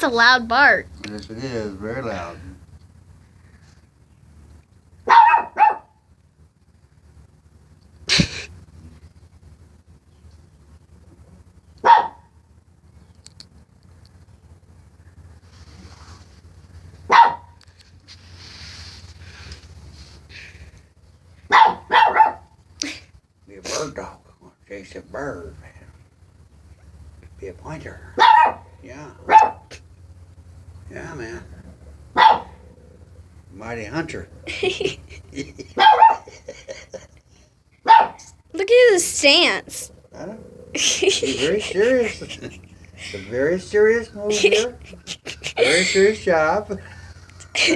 a loud bark. Yes, it is. Very loud. Be a bird dog. Chase a bird, man. Be a pointer. Yeah. Yeah, man. Mighty hunter. Look at his stance. I know. He's very serious. It's a very serious move here. Very serious job. Here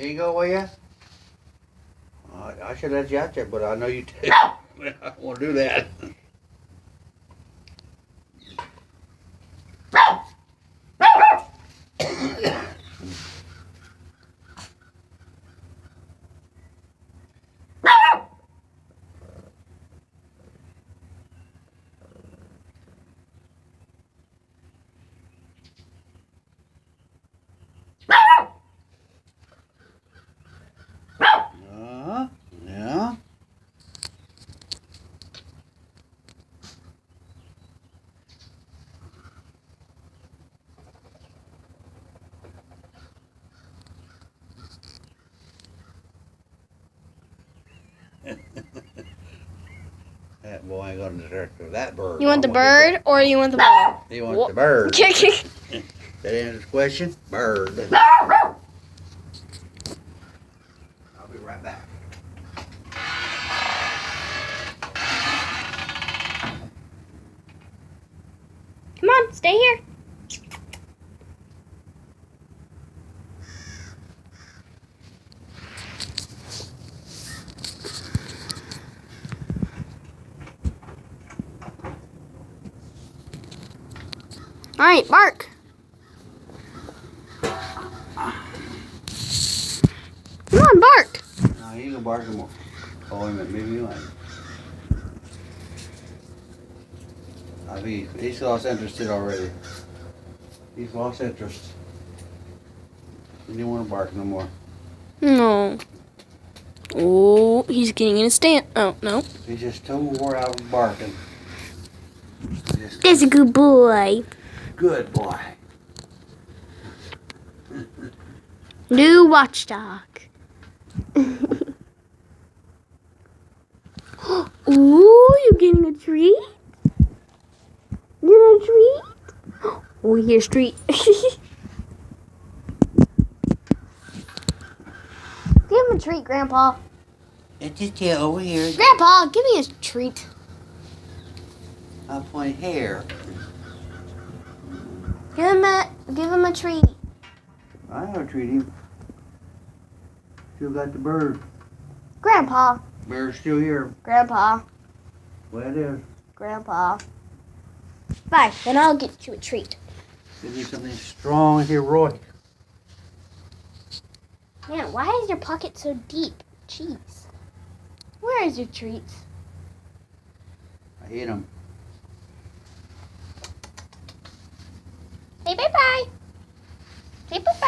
you go, will ya? I should let you out there, but I know you did. I don't want to do that. Yeah. That boy ain't gonna deserve that bird. You want the bird or you want the ball? He wants the bird. That answers the question. Bird. I'll be right back. Come on, stay here. All right, bark. Come on, bark. No, he ain't gonna bark no more. Oh, wait a minute. Maybe you ain't. He's lost interest already. He's lost interest. He didn't want to bark no more. No. Oh, he's getting in a stand. Oh, no. He's just too wore out of barking. That's a good boy. Good boy. New watchdog. Ooh, you getting a treat? Getting a treat? Oh, here's treat. Give him a treat, Grandpa. It's just here over here. Grandpa, give me a treat. Up my hair. Give him a treat. I don't treat him. Still got the bird. Grandpa. Bird's still here. Grandpa. Well, it is. Grandpa. Fine, then I'll get you a treat. Give me something strong and heroic. Man, why is your pocket so deep? Jeez. Where is your treats? I ate them. Say bye-bye. Say bye-bye.